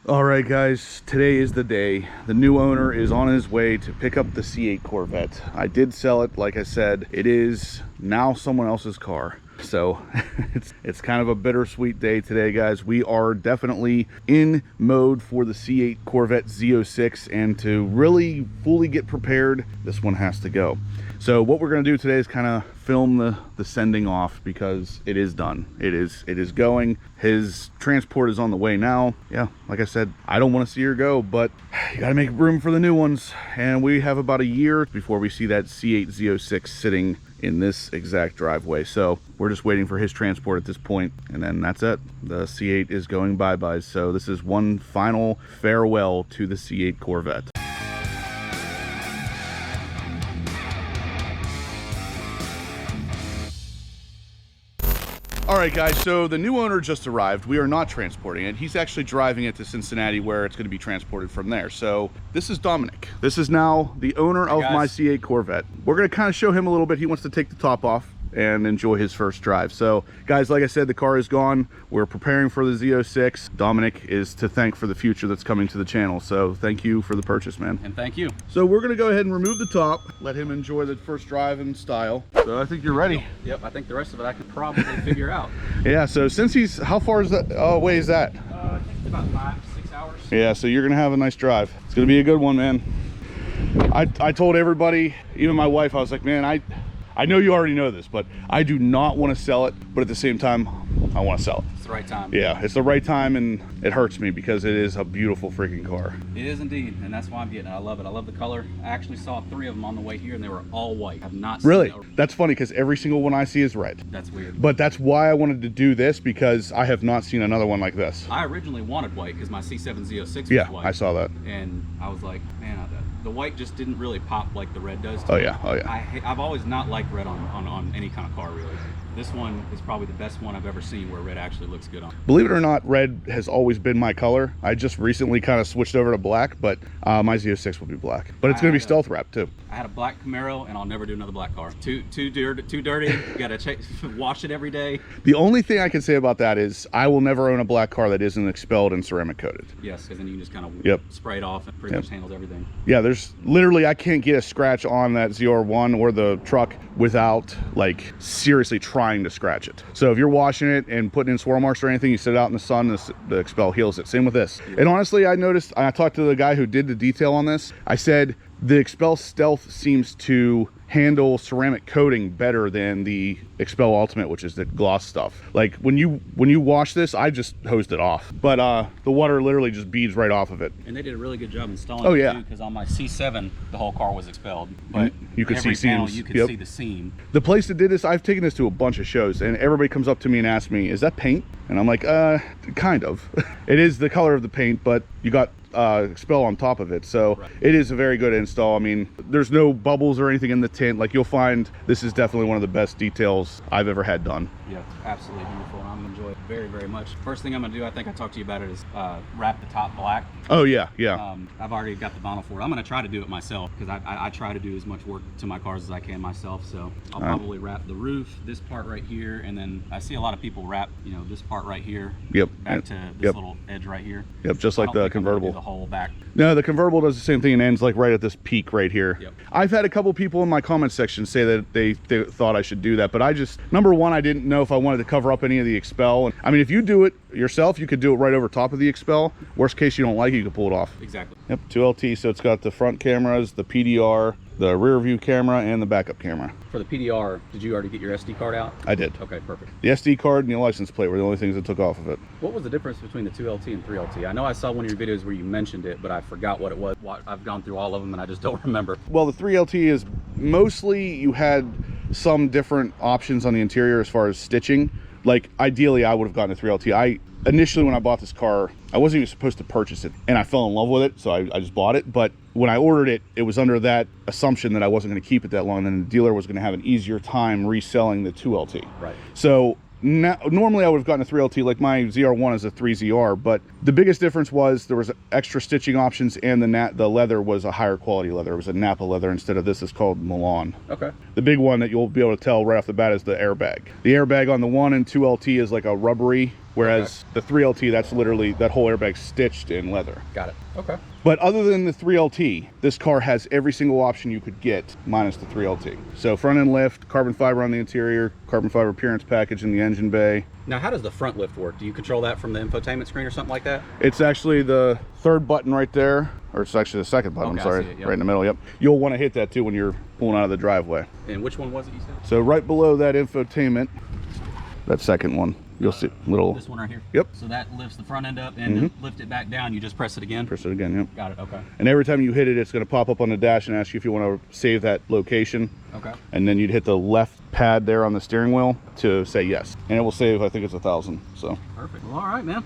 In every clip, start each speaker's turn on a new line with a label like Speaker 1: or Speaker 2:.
Speaker 1: All right, guys, today is the day. The new owner is on his way to pick up the C8 Corvette. I did sell it, like I said. It is now someone else's car. So it's kind of a bittersweet day today, guys. We are definitely in mode for the C8 Corvette Z06, and to really fully get prepared, this one has to go. So what we're going to do today is kind of film the sending off, because it is done. It is going. His transport is on the way now. Yeah, like I said, I don't want to see her go, but you got to make room for the new ones. And we have about a year before we see that C8 Z06 sitting in this exact driveway. So we're just waiting for his transport at this point, and then that's it. The C8 is going bye-bye. So this is one final farewell to the C8 Corvette. All right, guys, so the new owner just arrived. We are not transporting it. He's actually driving it to Cincinnati, where it's going to be transported from there. So this is Dominic. This is now the owner of my C8 Corvette. We're going to kind of show him a little bit. He wants to take the top off and enjoy his first drive. So guys, like I said, the car is gone. We're preparing for the Z06. Dominic is to thank for the future that's coming to the channel. So thank you for the purchase, man.
Speaker 2: And thank you.
Speaker 1: So we're going to go ahead and remove the top, let him enjoy the first drive in style. So I think you're ready.
Speaker 2: Yep, I think the rest of it I could probably figure out.
Speaker 1: Yeah, so since he's, how far is that away is that?
Speaker 2: I think it's about 5-6 hours.
Speaker 1: Yeah, so you're gonna have a nice drive. It's gonna be a good one, man. I told everybody, even my wife, I was like, man, I know you already know this, but I do not want to sell it, but at the same time, I want to sell it.
Speaker 2: It's the right time.
Speaker 1: Yeah, it's the right time, and it hurts me because it is a beautiful freaking car.
Speaker 2: It is indeed, and that's why I'm getting it. I love it. I love the color. I actually saw 3 of them on the way here, and they were all white. I've not seen
Speaker 1: Really? That's funny, because every single one I see is red.
Speaker 2: That's weird.
Speaker 1: But that's why I wanted to do this, because I have not seen another one like this.
Speaker 2: I originally wanted white because my C7 Z06 was white.
Speaker 1: I saw that.
Speaker 2: And I was like, man, the white just didn't really pop like the red does to
Speaker 1: Oh
Speaker 2: me.
Speaker 1: yeah, oh yeah.
Speaker 2: I've always not liked red on any kind of car, really. This one is probably the best one I've ever seen where red actually looks good on.
Speaker 1: Believe it or not, red has always been my color. I just recently kind of switched over to black, but my Z06 will be black. But it's going to be stealth wrap too.
Speaker 2: I had a black Camaro, and I'll never do another black car. Too dirty. You gotta wash it every day.
Speaker 1: The only thing I can say about that is I will never own a black car that isn't expelled and ceramic coated.
Speaker 2: Yes, because then you can just kind of spray it off, and pretty much handles everything. Yeah,
Speaker 1: there's literally, I can't get a scratch on that ZR1 or the truck without like seriously trying to scratch it. So if you're washing it and putting in swirl marks or anything, you set it out in the sun, the XPEL heals it. Same with this. And honestly, I noticed, I talked to the guy who did the detail on this. I said, the XPEL Stealth seems to handle ceramic coating better than the XPEL Ultimate, which is the gloss stuff. Like when you wash this, I just hosed it off, but the water literally just beads right off of it.
Speaker 2: And they did a really good job installing it too, because on my C7 the whole car was expelled, but
Speaker 1: you could see seams.
Speaker 2: You could see the seam.
Speaker 1: The place that did this, I've taken this to a bunch of shows, and everybody comes up to me and asks me, is that paint? And I'm like, kind of. It is the color of the paint, but you got XPEL on top of it, so it is a very good install. I mean, there's no bubbles or anything in the tint. Like, you'll find this is definitely one of the best details I've ever had done.
Speaker 2: Yeah, absolutely beautiful. I'm gonna enjoy it very, very much. First thing I'm gonna do, I think I talked to you about it, is wrap the top black.
Speaker 1: Oh yeah, yeah.
Speaker 2: I've already got the vinyl for it. I'm gonna try to do it myself, because I try to do as much work to my cars as I can myself. So I'll probably wrap the roof, this part right here, and then I see a lot of people wrap, you know, this part right here.
Speaker 1: Yep.
Speaker 2: Back to this little edge right here.
Speaker 1: Yep, just like the convertible.
Speaker 2: The whole back.
Speaker 1: No, the convertible does the same thing and ends like right at this peak right here.
Speaker 2: Yep.
Speaker 1: I've had a couple people in my comment section say that they thought I should do that, but I just, number one, I didn't know if I wanted to cover up any of the XPEL. And I mean, if you do it yourself, you could do it right over top of the XPEL. Worst case, you don't like it, you can pull it off.
Speaker 2: Exactly.
Speaker 1: Yep, 2LT, so it's got the front cameras, the PDR, the rear view camera, and the backup camera.
Speaker 2: For the PDR, did you already get your SD card out?
Speaker 1: I did.
Speaker 2: Okay, perfect.
Speaker 1: The SD card and the license plate were the only things that took off of it.
Speaker 2: What was the difference between the 2LT and 3LT? I know I saw one of your videos where you mentioned it, but I forgot what it was. I've gone through all of them and I just don't remember.
Speaker 1: Well, the 3LT is mostly, you had some different options on the interior as far as stitching. Like, ideally, I would have gotten a 3LT. Initially, when I bought this car, I wasn't even supposed to purchase it, and I fell in love with it, so I just bought it. But when I ordered it, it was under that assumption that I wasn't going to keep it that long, and the dealer was going to have an easier time reselling the 2LT.
Speaker 2: Right.
Speaker 1: So now, normally I would have gotten a 3LT, like my ZR1 is a 3ZR, but the biggest difference was there was extra stitching options, and the leather was a higher quality leather. It was a Napa leather instead of this is called Milan. Okay. The big one that you'll be able to tell right off the bat is the airbag. The airbag on the 1 and 2LT is like a rubbery, Whereas the 3LT, that's literally, that whole airbag's stitched in leather.
Speaker 2: Got it. Okay.
Speaker 1: But other than the 3LT, this car has every single option you could get minus the 3LT. So front end lift, carbon fiber on the interior, carbon fiber appearance package in the engine bay.
Speaker 2: Now, how does the front lift work? Do you control that from the infotainment screen or something like that?
Speaker 1: It's actually the third button right there, or it's actually the second button,
Speaker 2: Okay,
Speaker 1: I'm sorry,
Speaker 2: I see it, yep.
Speaker 1: right in the middle, yep. You'll want to hit that too when you're pulling out of the driveway.
Speaker 2: And which one was it you said?
Speaker 1: So right below that infotainment, that second one, you'll see little...
Speaker 2: This one right here?
Speaker 1: Yep.
Speaker 2: So that lifts the front end up, and to lift it back down, you just press it again?
Speaker 1: Press it again, yep.
Speaker 2: Got it, okay.
Speaker 1: And every time you hit it, it's going to pop up on the dash and ask you if you want to save that location.
Speaker 2: Okay.
Speaker 1: And then you'd hit the left pad there on the steering wheel to say yes. And it will save, I think it's 1,000, so.
Speaker 2: Perfect. Well, all right, man.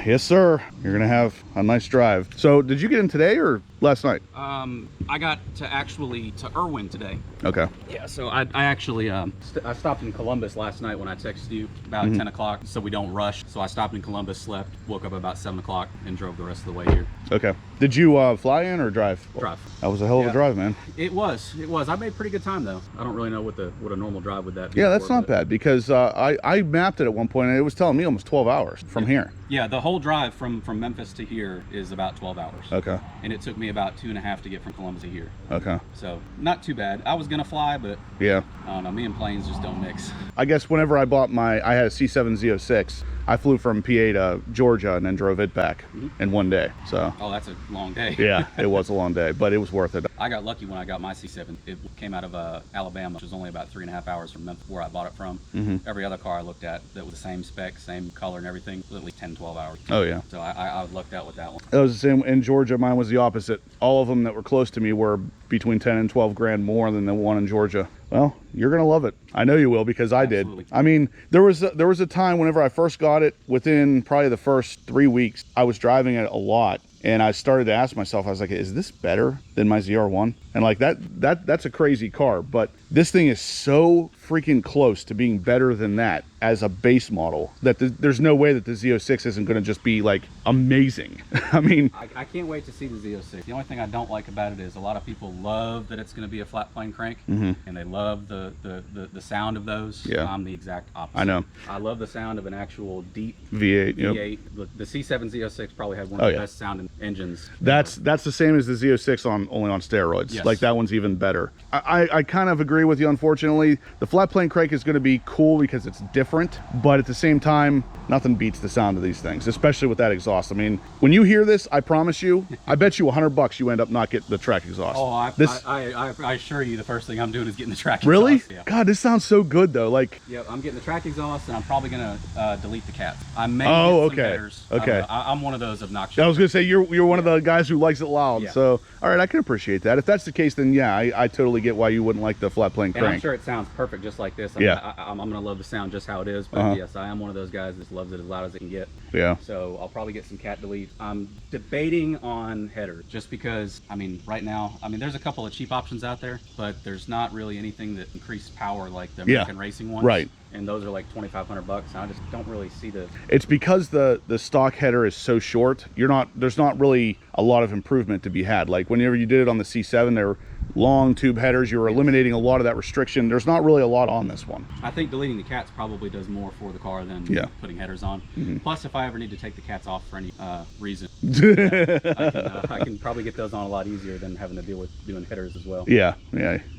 Speaker 1: Yes, sir. You're going to have a nice drive. So did you get in today or last night?
Speaker 2: I got to Irwin today.
Speaker 1: Okay.
Speaker 2: Yeah, so I actually, I stopped in Columbus last night when I texted you about 10 o'clock, so we don't rush. So I stopped in Columbus, slept, woke up about 7 o'clock, and drove the rest of the way here.
Speaker 1: Okay. Did you fly in or drive?
Speaker 2: Drive.
Speaker 1: That was a hell of a drive, man.
Speaker 2: It was. I made pretty good time, though. I don't really know what a normal drive would that be.
Speaker 1: Yeah, that's not bad, because I mapped it at one point and it was telling me almost 12 hours from here.
Speaker 2: Yeah, the whole drive from Memphis to here is about 12 hours.
Speaker 1: Okay.
Speaker 2: And it took me about 2.5 to get from Columbus to here.
Speaker 1: Okay.
Speaker 2: So not too bad. I was gonna fly, but
Speaker 1: yeah,
Speaker 2: I don't know, me and planes just don't mix.
Speaker 1: I guess whenever I bought I had a C7 Z06, I flew from PA to Georgia and then drove it back in one day. So.
Speaker 2: Oh, that's a long day.
Speaker 1: Yeah, it was a long day, but it was worth it.
Speaker 2: I got lucky when I got my C7. It came out of Alabama, which was only about 3.5 hours from Memphis, where I bought it from. Every other car I looked at that was the same spec, same color and everything, literally 10, 12 hours.
Speaker 1: Oh yeah.
Speaker 2: So I lucked out with that one.
Speaker 1: It was the same in Georgia. Mine was the opposite. All of them that were close to me were between 10 and 12 grand more than the one in Georgia. Well, you're gonna love it. I know you will, because I
Speaker 2: Absolutely.
Speaker 1: did. I mean, there was a time whenever I first got it, within probably the first 3 weeks, I was driving it a lot, and I started to ask myself, I was like, is this better than my ZR1? And like that's a crazy car, but this thing is so freaking close to being better than that as a base model that there's no way that the Z06 isn't going to just be like amazing. I mean,
Speaker 2: I can't wait to see the Z06. The only thing I don't like about it is a lot of people love that it's going to be a flat plane crank, and they love the sound of those.
Speaker 1: Yeah.
Speaker 2: I'm the exact opposite.
Speaker 1: I know.
Speaker 2: I love the sound of an actual deep
Speaker 1: V8.
Speaker 2: V8.
Speaker 1: Yep.
Speaker 2: The C7 Z06 probably had one of the best sounding engines.
Speaker 1: That's the same as the Z06 only on steroids.
Speaker 2: Yes.
Speaker 1: Like that one's even better. I kind of agree with you. Unfortunately, the flat plane crank is going to be cool because it's different, but at the same time, nothing beats the sound of these things, especially with that exhaust. I mean, when you hear this, I promise you, I bet you $100 you end up not getting the track exhaust.
Speaker 2: Oh, I assure you, the first thing I'm doing is getting the track exhaust.
Speaker 1: Really?
Speaker 2: Yeah.
Speaker 1: God, this sounds so good though. Like,
Speaker 2: yeah, I'm getting the track exhaust, and I'm probably gonna delete the cat. I may
Speaker 1: oh,
Speaker 2: get some
Speaker 1: okay,
Speaker 2: headers.
Speaker 1: okay.
Speaker 2: I'm one of those obnoxious.
Speaker 1: I was gonna say you're one of the guys who likes it loud.
Speaker 2: Yeah.
Speaker 1: So, all right, I can appreciate that. If that's the case, then yeah, I totally get why you wouldn't like the flat plane
Speaker 2: And
Speaker 1: crank.
Speaker 2: I'm sure it sounds perfect just like this. I'm gonna love the sound just how it is. But yes, I am one of those guys that loves it as loud as it can get.
Speaker 1: Yeah.
Speaker 2: So I'll probably get some cat delete. I'm debating on headers just because, I mean, right now, I mean, there's a couple of cheap options out there, but there's not really anything that increase power like the American racing ones.
Speaker 1: Right.
Speaker 2: And those are like $2,500. I just don't really see the.
Speaker 1: It's because the stock header is so short. There's not really a lot of improvement to be had. Like whenever you did it on the C7, there were long tube headers. You were eliminating a lot of that restriction. There's not really a lot on this one.
Speaker 2: I think deleting the cats probably does more for the car than putting headers on. Plus, if I ever need to take the cats off for any reason, I can probably get those on a lot easier than having to deal with doing headers as well.
Speaker 1: Yeah,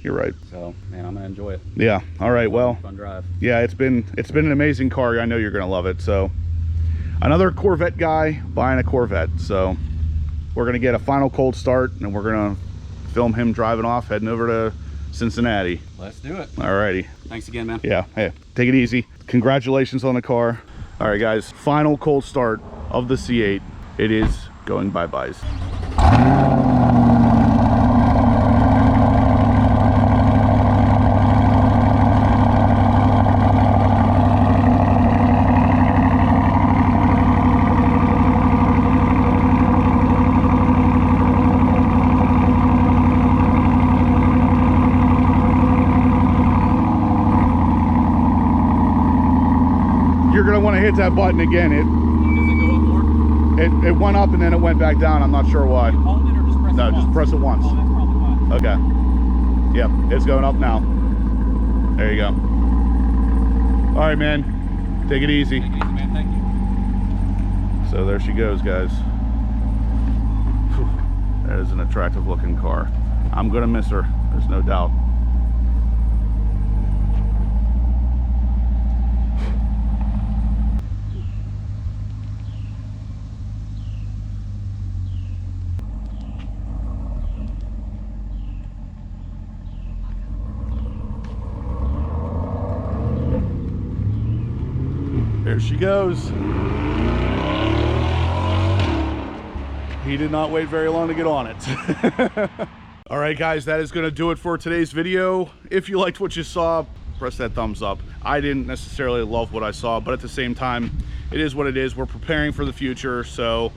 Speaker 1: you're right.
Speaker 2: So, man, I'm gonna enjoy it.
Speaker 1: Yeah. All right. Well,
Speaker 2: fun drive.
Speaker 1: Yeah, it's been an amazing car. I know you're gonna love it. So, another Corvette guy buying a Corvette. So, we're gonna get a final cold start, and we're gonna film him driving off, heading over to Cincinnati.
Speaker 2: Let's do it.
Speaker 1: All righty.
Speaker 2: Thanks again, man.
Speaker 1: Yeah. Hey, take it easy. Congratulations on the car. All right, guys. Final cold start of the C8. It is going bye-byes. You're gonna want to hit that button again.
Speaker 2: Does it go up more?
Speaker 1: It went up and then it went back down. I'm not sure why.
Speaker 2: Hold it or just press it
Speaker 1: No,
Speaker 2: once?
Speaker 1: just press it once.
Speaker 2: Oh, that's probably why.
Speaker 1: Okay. Yep, it's going up now. There you go. All right, man. Take it easy.
Speaker 2: Take it easy, man. Thank you.
Speaker 1: So there she goes, guys. Whew. That is an attractive looking car. I'm gonna miss her, there's no doubt. There she goes. He did not wait very long to get on it. All right, guys, that is going to do it for today's video. If you liked what you saw, press that thumbs up. I didn't necessarily love what I saw, but at the same time, it is what it is. We're preparing for the future. So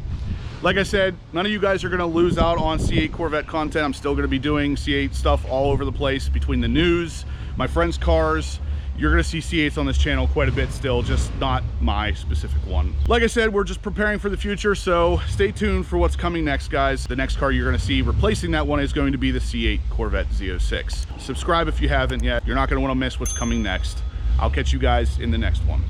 Speaker 1: like I said, none of you guys are going to lose out on C8 Corvette content. I'm still going to be doing C8 stuff all over the place between the news, my friends' cars. You're gonna see C8s on this channel quite a bit still, just not my specific one. Like I said, we're just preparing for the future, so stay tuned for what's coming next, guys. The next car you're gonna see replacing that one is going to be the C8 Corvette Z06. Subscribe if you haven't yet. You're not gonna wanna miss what's coming next. I'll catch you guys in the next one.